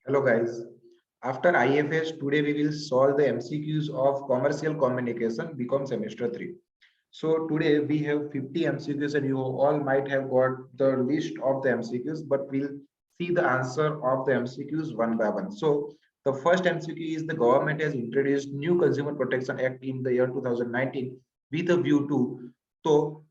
Hello guys. After IFS, today we will solve the MCQs of Commercial Communication BCom Semester 3. So today we have 50 MCQs and you all might have got the list of the MCQs, but we'll see the answer of the MCQs one by one. So the first MCQ is the government has introduced new Consumer Protection Act in the year 2019 with a view to. So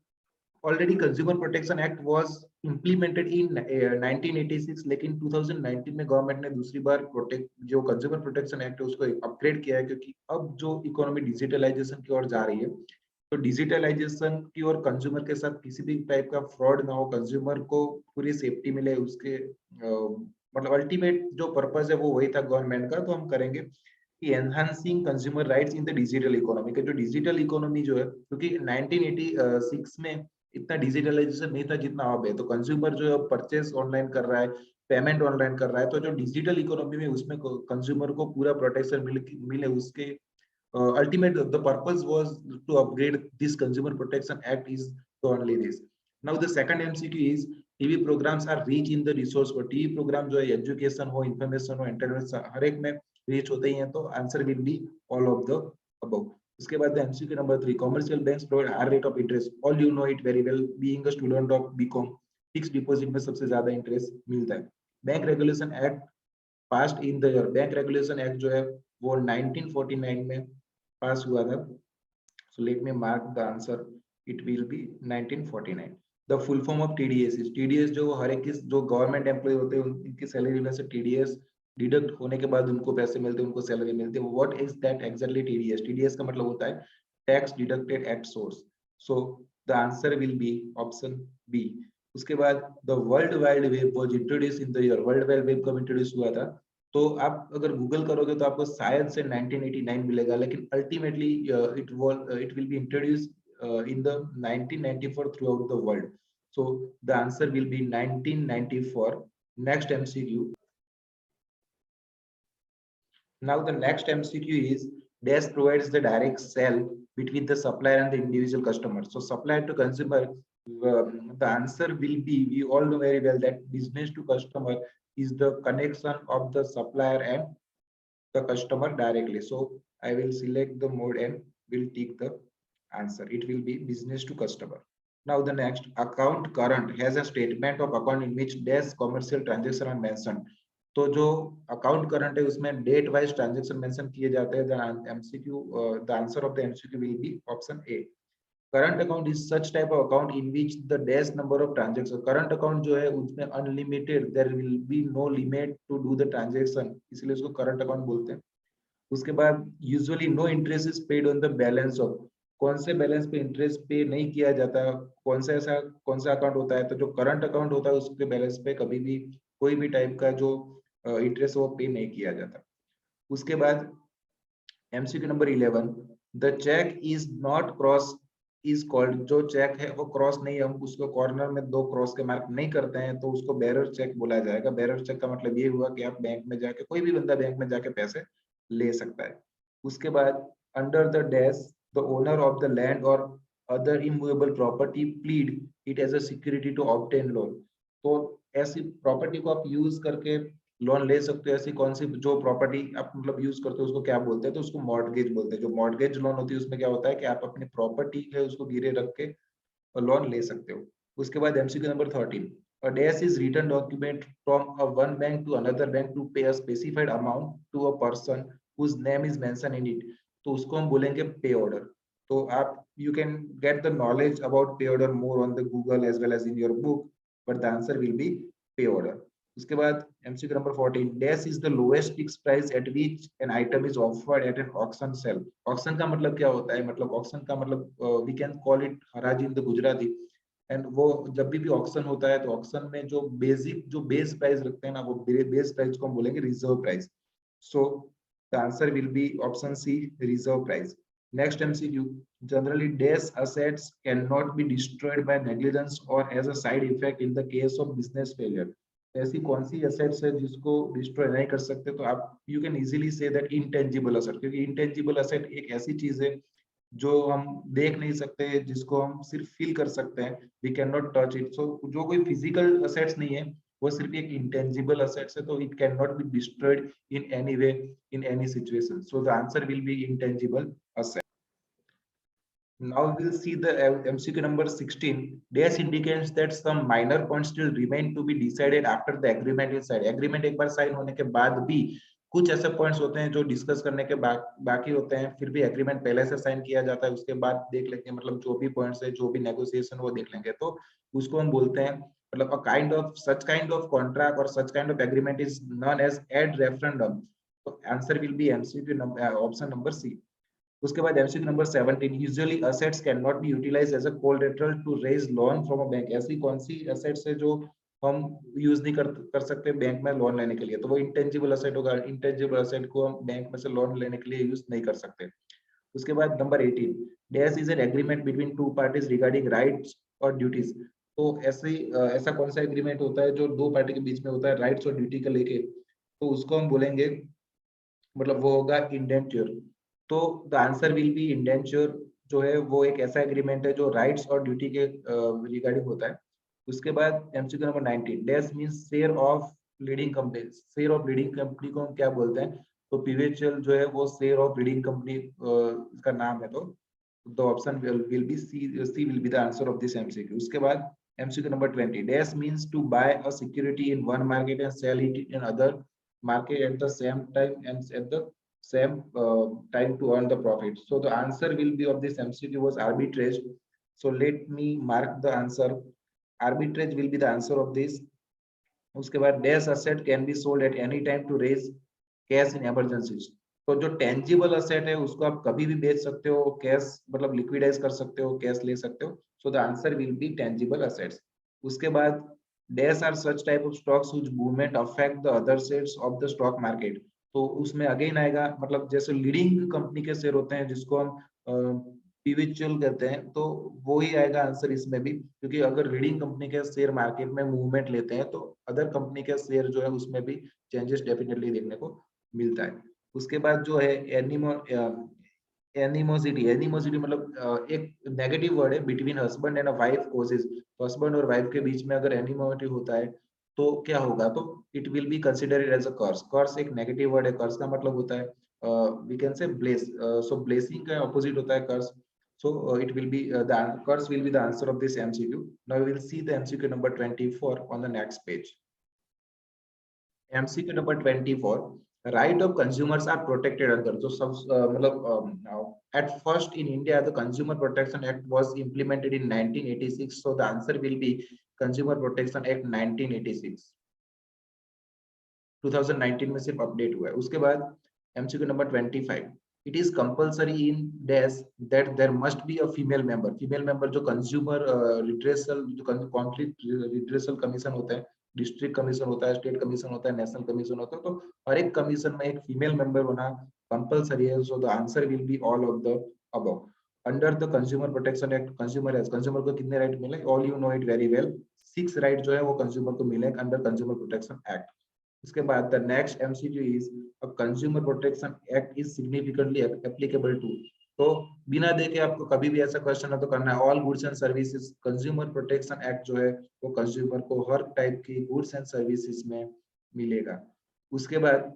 already consumer protection act was implemented in 1986, लेकिन 2019 में government ने दूसरी बार protect जो consumer protection act है उसको upgrade किया है, क्योंकि अब जो इकोनॉमी डिजिटलाइजेशन की ओर जा रही है, तो डिजिटलाइजेशन की ओर कंज्यूमर के साथ किसी भी टाइप का फ्रॉड ना हो, कंज्यूमर को पूरी सेफ्टी मिले, उसके मतलब अल्टीमेट जो पर्पस है वो वही था गवर्नमेंट का। तो हम करेंगे कि enhancing consumer rights in the digital economy, का जो डिजिटल इकोनॉमी जो है, क्योंकि 1986 में इतना डिजिटलाइजेशन नहीं था जितना अब है। तो कंज्यूमर जो है परचेस ऑनलाइन कर रहा है, पेमेंट ऑनलाइन कर रहा है, तो जो डिजिटल इकोनॉमी में उसमें कंज्यूमर को पूरा प्रोटेक्शन मिले उसके ultimate the purpose was to upgrade this consumer protection act is the only this. Now the second MCQ is TV programs are rich in the resource for TV program जो है education हो, information हो, entertainment हर एक में reach होते ही हैं, तो answer will be all of the above. उसके बाद MCQ number 3, commercial banks provide higher rate of interest, all you know it very well being a student of BCom. Fix deposit में सबसे ज्यादा इंटरेस्ट मिलता है। Bank regulation act passed in the year, bank regulation act जो है वो 1949 में पास हुआ था। So let me mark the answer. It will be 1949. The full form of TDS is TDS जो हर एक जो गवर्नमेंट एम्प्लॉय होते हैं उनकी सैलरी में से TDS डिडक्ट होने के बाद उनको पैसे मिलते हैं, उनको सैलरी मिलती है। What is that exactly TDS? TDS का मतलब होता है tax deducted at source. So the answer will be option B. उसके बाद the World Wide Web was introduce in the year, World Wide Web कब इंट्रोड्यूस हुआ था? तो आप अगर गूगल करोगे तो आपको शायद से 1989 मिलेगा, लेकिन ultimately it will be introduce in the 1994 through out the world. So the answer will B 1994। Next MCQ. Now the next MCQ is DAS provides the direct sell between the supplier and the individual customer. So supplier to consumer, the answer will be, we all know very well that business to customer is the connection of the supplier and the customer directly. So I will select the mode and will take the answer. It will be business to customer. Now the next, account current has a statement of account in which dash commercial transaction are mentioned. तो जो account current है उसमें date wise transaction mention किए जाते हैं। The answer of the MCQ will be option A. Current account is such type of account in which the dash number of transaction, current account जो है उसमें unlimited, there will be no limit to do the transaction, इसलिए उसको current account बोलते हैं। उसके बाद usually no interest is paid on the balance of, कौन से बैलेंस पे इंटरेस्ट पे नहीं किया जाता, कौन सा अकाउंट होता है? तो जो करंट अकाउंट होता है उसके बैलेंस पे कभी भी कोई भी टाइप का जो इंटरेस्ट वो पे नहीं किया जाता। उसके बाद MCQ number 11, the cheque is not cross is called, जो चेक है वो क्रॉस नहीं, हम उसको कॉर्नर में दो क्रॉस के मार्क नहीं करते हैं तो उसको बेरर चेक बोला जाएगा। बेरर चेक का मतलब ये हुआ कि आप बैंक में जाके, कोई भी बंदा बैंक में जाके पैसे ले सकता है। उसके बाद under the dash the owner of the land और other immovable property plead it as a security to obtain loan. तो ऐसी प्रॉपर्टी को आप यूज करके लोन ले सकते हो। ऐसी कौन सी जो प्रॉपर्टी आप मतलब यूज करते हो उसको क्या बोलते हैं? तो उसको मॉर्गेज बोलते हैं। जो मॉर्गेज लोन होती है उसमें क्या होता है कि आप अपनी प्रॉपर्टी है उसको गिरे रख के लोन ले सकते हो। उसके बाद MCQ number 13, a dash is written document from a one bank to another bank to pay a specified amount to a person whose name is mentioned in it, तो उसको हम बोलेंगे पे ऑर्डर। तो आप you can get the knowledge about pay order more on the Google as well as in your book, but the answer will be pay order. उसके बाद MCQ number 14, dash is the lowest fix price at which an item is offered at an auction sale. Auction का मतलब क्या होता है? मतलब auction का मतलब वी कैन कॉल इट हराजी इन द गुजराती। एंड वो जब भी ऑक्शन होता है तो ऑक्शन में जो बेसिक जो बेस प्राइस रखते हैं ना, वो बेस प्राइस को हम बोलेंगे reserve price. So the answer will be option C, reserve price. Next MCQ, generally dash assets can not be destroyed by negligence और as a side effect in the case of business failure. ऐसी कौन सी assets है जिसको destroy नहीं कर सकते? तो आप you can easily say that intangible asset, क्योंकि इंटेंजिबल असेट एक ऐसी चीज है जो हम देख नहीं सकते, जिसको हम सिर्फ फील कर सकते हैं, we can not touch it. So जो कोई फिजिकल असेट्स नहीं है वो सिर्फ एक इंटेंजिबल असेट्स है, तो it can not be destroyed in any way in any situation, so the answer will B intangible asset. Now we'll see the MCQ number 16. Dash indicates that some minor points still remain to be decided after the agreement is signed. Agreement एक बार sign होने के बाद भी कुछ ऐसे points होते हैं जो डिस्कस करने के बाकी होते हैं, फिर भी एग्रीमेंट पहले से साइन किया जाता है, उसके बाद देख लेंगे, मतलब जो भी पॉइंट्स है, जो भी नेगोशिएशन वो देख लेंगे, तो उसको हम बोलते हैं, मतलब a kind of such kind of contract और such kind of agreement is known as ad referendum. तो answer will be MCQ number option number C. उसके बाद MCQ number 17, usually assets can not be utilised as a collateral to raise loan from a bank. ऐसी कौन सी assets है जो हम use नहीं कर सकते बैंक में लोन लेने के लिए, तो वो इंटेंजिबल असेट होगा. इंटेंजिबल असेट को हम बैंक में से लोन लेने के लिए यूज नहीं कर सकते. उसके बाद number 18, dash is an agreement between two parties regarding rights और ड्यूटीज. तो ऐसा कौन सा एग्रीमेंट होता है जो दो पार्टी के बीच में होता है राइट्स और ड्यूटी को लेके, तो उसको हम बोलेंगे, मतलब वो होगा इंडेंचर. तो the answer will B indenture जो है वो एक ऐसा एग्रीमेंट है जो राइट्स और ड्यूटी के रिगार्डिंग होता है. उसके बाद MCQ number 19, dash means share of leading company. Share of leading company को हम क्या बोलते हैं, तो पीवीएचएल जो है वो शेयर ऑफ लीडिंग कंपनी का नाम है. तो the option will be C will be the answer of this MCQ. उसके बाद MCQ number 20, dash means to buy a security in one market and sell it in other market at the same time and at the same time to earn the profit. So the answer will be of this MCQ was arbitrage. So let me mark the answer. Arbitrage will be the answer of this. उसके बाद dash asset can be sold at any time to raise cash in emergencies. तो जो tangible asset है उसको आप कभी भी बेच सकते हो, कैश मतलब लिक्विडाइज कर सकते हो, कैश ले सकते हो. So the answer will be tangible assets. उसके बाद dash are such type of stocks which movement affect the other shares of the stock market. तो उसमें अगेन आएगा, मतलब जैसे लीडिंग कंपनी के शेयर होते हैं जिसको हम पीवीएचएल कहते हैं, तो वो ही आएगा आंसर इसमें भी, क्योंकि अगर रीडिंग कंपनी के शेयर मार्केट में मूवमेंट लेते हैं तो अदर कंपनी के शेयर जो है उसमें भी चेंजेस डेफिनेटली देखने को मिलता है. उसके बाद जो है एनिमोसिटी. एनिमोसिटी मतलब एक नेगेटिव वर्ड है, between husband and a wife causes. तो हस्बैंड और वाइफ के बीच में अगर एनिमोसिटी होता है तो क्या होगा, तो it will be considered as a curse. Curse एक नेगेटिव वर्ड है. कर्स का मतलब होता है we can say bless. So blessing का ऑपोजिट होता है कर्स. So it will be the curse will be the answer of this MCQ. Now we will see the MCQ number 24 on the next page. MCQ number 24, right of consumers are protected under. So सब मतलब at first in India the Consumer Protection Act was implemented in 1986. So the answer will be Consumer Protection Act 1986. 2019 में सिर्फ update हुआ है. उसके बाद MCQ number 25, it is compulsory in dash that there must be a female member. female member जो consumer redressal, जो conflict redressal commission होता है, डिस्ट्रिक्ट कमीशन होता है, स्टेट कमीशन होता है, नेशनल कमीशन होता है, तो हर एक कमीशन में एक फीमेल मेंबर होना कंपलसरी है. सो the answer will be all of the above. Under the consumer protection act consumer को कितने राइट मिले, all you know it very well. 6 right जो है वो कंज्यूमर को मिले अंडर कंज्यूमर प्रोटेक्शन एक्ट. उसके बाद the next MCQ is a consumer protection act is significantly applicable to. तो बिना देखे आपको कभी भी ऐसा क्वेश्चन है तो करना है all goods and services. Consumer protection act जो है वो कंज्यूमर को हर टाइप की गुड्स एंड सर्विसेज में मिलेगा. उसके बाद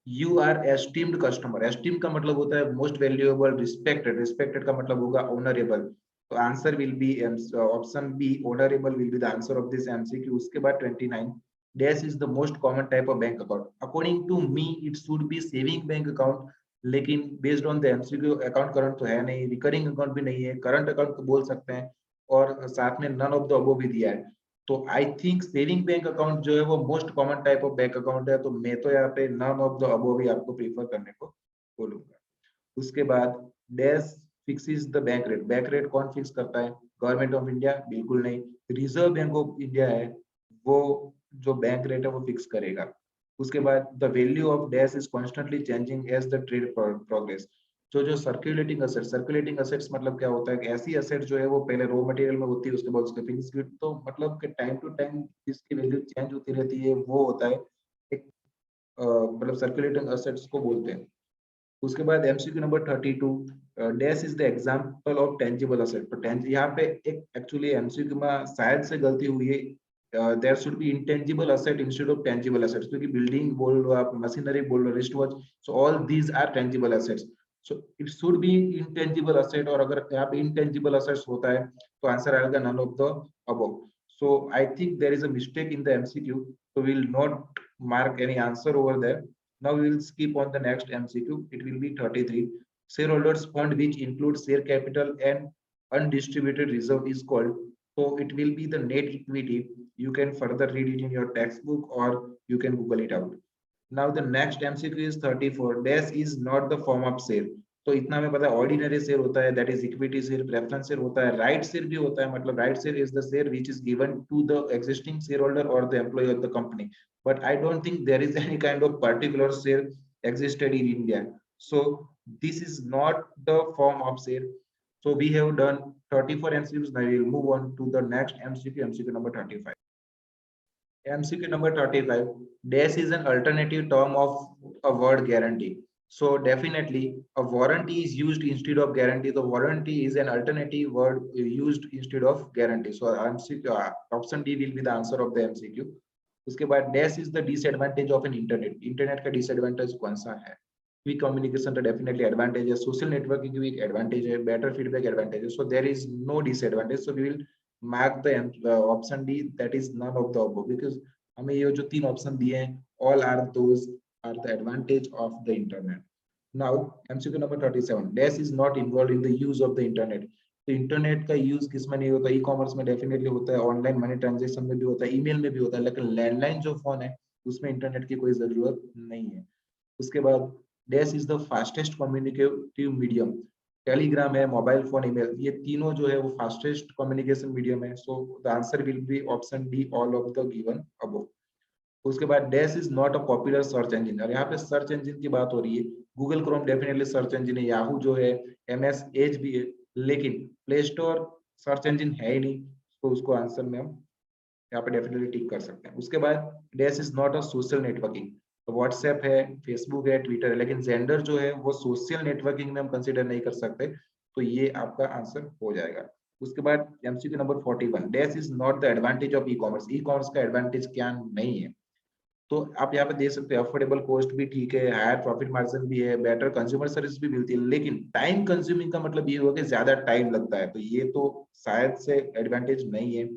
you are esteemed customer. Esteem का मतलब होता है मोस्ट वैल्यूएबल, रिस्पेक्टेड. रिस्पेक्टेड का मतलब होगा ऑनरेबल. तो answer will be option B, honourable will be the answer of this MCQ. उसके बाद 29, dash is the most common type of bank account. According to me it should be saving bank account, लेकिन based on the MCQ account current तो है नहीं, recurring account भी नहीं है, current account तो बोल सकते हैं, और साथ में नन ऑफ द अबव भी दिया है. तो I think saving bank account जो है वो most common type of bank account है, तो मैं तो यहाँ पे नन ऑफ द अबव भी आपको प्रीफर करने को बोलूंगा. उसके बाद dash fixes the bank rate. Bank rate कौन फिक्स करता है, गवर्नमेंट ऑफ इंडिया? बिल्कुल नहीं, रिजर्व बैंक ऑफ इंडिया है वो जो बैंक रेट है वो फिक्स करेगा. उसके बाद the value of dash is constantly changing as the trade progress. जो सर्कुलेटिंग असेट्स मतलब क्या होता है कि ऐसी असेट जो है वो पहले रॉ मटेरियल में होती है, उसके बाद उसके फिनिश गुड, तो मतलब कि टाइम टू टाइम इसकी वैल्यू चेंज होती रहती है, वो होता है एक मतलब सर्कुलेटिंग असेट्स को बोलते हैं. उसके बाद MCQ number 32, dash is the example of tangible asset. तो यहाँ पे एक एक्चुअली एमसीक्यू में शायद से गलती हुई है, there should be intangible asset instead of tangible assets, क्योंकि बिल्डिंग बोल लो आप, मशीनरी बोल लो, wrist watch, so all these are tangible assets, so it should be intangible asset, और अगर यहाँ पे intangible assets होता है तो आंसर आएगा none of the above. So I think there is a mistake in the MCQ, so we will not mark any answer over there. Now we will skip on the next MCQ. It will be 33. Shareholders fund which includes share capital and undistributed reserve is called, so it will be the net equity. You can further read it in your textbook or you can Google it out. Now the next MCQ is 34. Dash is not the form of share. तो इतना में पता है ordinary share होता है, that is equity share, preference share होता है, right share भी होता है, मतलब right share is the share which is given to the existing share holder और the employ of the company, but I don't think there is any kind of particular share existed in India, so this is not the form of share. So we have done 34 MCQs. Now we will move on to the next MCQ, MCQ number 35. MCQ number 35. Dash is an alternative term of a word guarantee. So definitely a warranty is used instead of guarantee. The warranty is an alternative word used instead of guarantee. So MCQ, option D will be the answer of the MCQ. उसके बाद dash is the disadvantage of an internet. Internet का disadvantage कौन सा है? Quick communication का definitely advantage है, social networking की भी एक एडवांटेज है, बेटर फीडबैक एडवांटेज है, so there is no disadvantage. So we will mark the option D, that is none of the above, because हमें ये जो तीन ऑप्शन दिए हैं, all are those are the advantage of the internet. Now MCQ number 37. Dash is not involved in the use of the internet. तो internet का use किस में नहीं होता? ई कॉमर्स में डेफिनेटली होता है, ऑनलाइन मनी ट्रांजैक्शन में भी होता है, ईमेल में भी होता है, लेकिन लैंडलाइन जो फोन है उसमें इंटरनेट की कोई जरूरत नहीं है. उसके बाद dash is the fastest communicative medium. Telegram है, मोबाइल फोन, ईमेल, ये तीनों जो है वो फास्टेस्ट कम्युनिकेशन मीडियम है. सो the answer will be option D, all of the given above. उसके बाद dash is not a popular search engine. और यहाँ पे सर्च इंजन की बात हो रही है. Google Chrome definitely search engine है, याहू जो है, एमएस एज भी है, लेकिन प्ले स्टोर सर्च इंजन है ही नहीं, तो उसको आंसर में हम यहाँ पे डेफिनेटली टिक कर सकते हैं. उसके बाद dash is not a social networking. तो व्हाट्सएप है, फेसबुक है, ट्विटर है, लेकिन जेंडर जो है वो सोशल नेटवर्किंग में हम कंसीडर नहीं कर सकते, तो ये आपका आंसर हो जाएगा. उसके बाद MCQ number 41. Dash is not the advantage of e commerce. E commerce का एडवांटेज क्या नहीं है? तो आप यहाँ पे देख सकते हैं, अफोर्डेबल कॉस्ट भी ठीक है, हायर प्रॉफिट मार्जिन भी है, बेटर कंज्यूमर सर्विस भी मिलती है, लेकिन टाइम कंज्यूमिंग का मतलब ये हुआ कि ज्यादा टाइम लगता है, तो ये तो शायद से एडवांटेज नहीं है.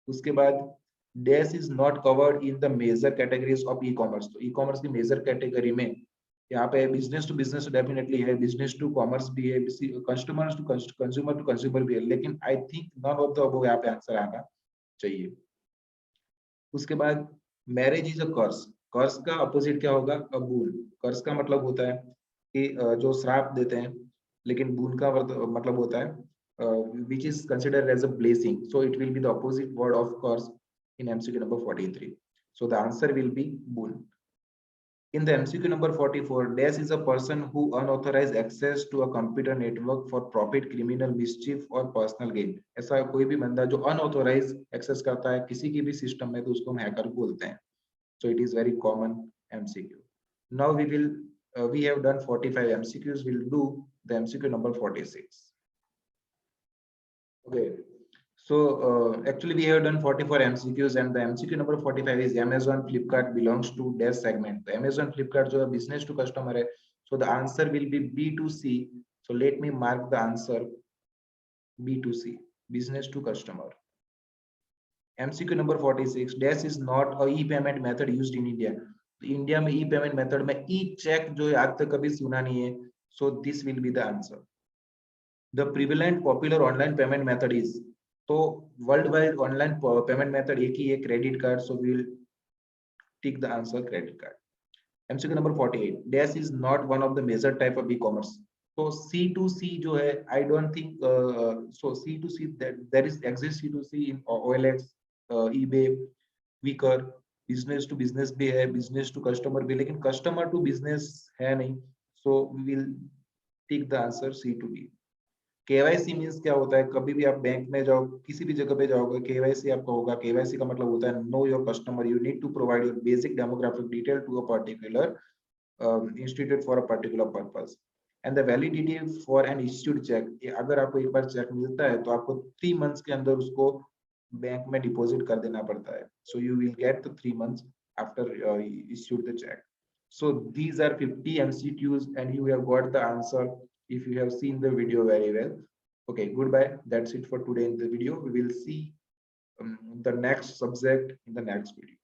उसके बाद dash is not covered in the major categories of e commerce. तो ई कॉमर्स की मेजर कैटेगरी में यहाँ पे बिजनेस टू बिजनेस डेफिनेटली है, बिजनेस टू कॉमर्स भी है, कस्टमर्स टू कंज्यूमर भी है, लेकिन I think none of the above यहाँ पे आंसर आना चाहिए. उसके बाद मैरिज इज अ कर्स. कर्स का अपोजिट क्या होगा? अ बून. कर्स का मतलब होता है कि जो श्राप देते हैं, लेकिन बून का मतलब होता है which is considered as a blessing, so it will be the opposite word of curse in MCQ number 43. So the answer will be boon. In the MCQ number 44, dash is a person who unauthorized access to a computer network for profit, criminal mischief or personal gain. ऐसा कोई भी बंदा जो unauthorized access करता है किसी की भी सिस्टम में, तो उसको हम हैकर बोलते हैं. So it is very common MCQ. Now we have done 45 MCQs. We'll do the MCQ number 46. Okay. So actually we have done 44 MCQs, and the MCQ number 45 is Amazon Flipkart belongs to dash segment. The Amazon Flipkart जो business to customer है, so the answer will be B2C. So let me mark the answer B2C, business to customer. MCQ number 46. Dash is not a e-payment method used in India. तो India में e-payment method में e-check जो आज तक कभी सुना नहीं है, so this will be the answer. The prevalent popular online payment method is, तो world wide online payment method एक ही है, credit card. So we will tick the answer credit card. MCQ number 48. Dash is not one of the major type of e commerce. तो C2C जो है, I don't think so C2C there is exist C2C in OLX, eBay, Quikr. Business to business भी है, business to customer भी, लेकिन customer to business है नहीं, so we will tick the answer C2B. KYC means क्या होता है? कभी भी आप बैंक में जाओ, किसी भी जगह पे जाओगे, केवाईसी आपका होगा. केवाईसी का मतलब होता है know your customer. You need to provide your basic demographic detail to a particular institute for a particular purpose. And the validity for an institute check, अगर आपको एक बार चेक मिलता है तो आपको 3 मंथ्स के अंदर उसको बैंक में डिपॉजिट कर देना पड़ता है. So you will get the 3 months after you issued the check. So these are 50 MCQs and you have got the answer if you have seen the video very well. Okay, goodbye. That's it for today in the video. We will see the next subject in the next video.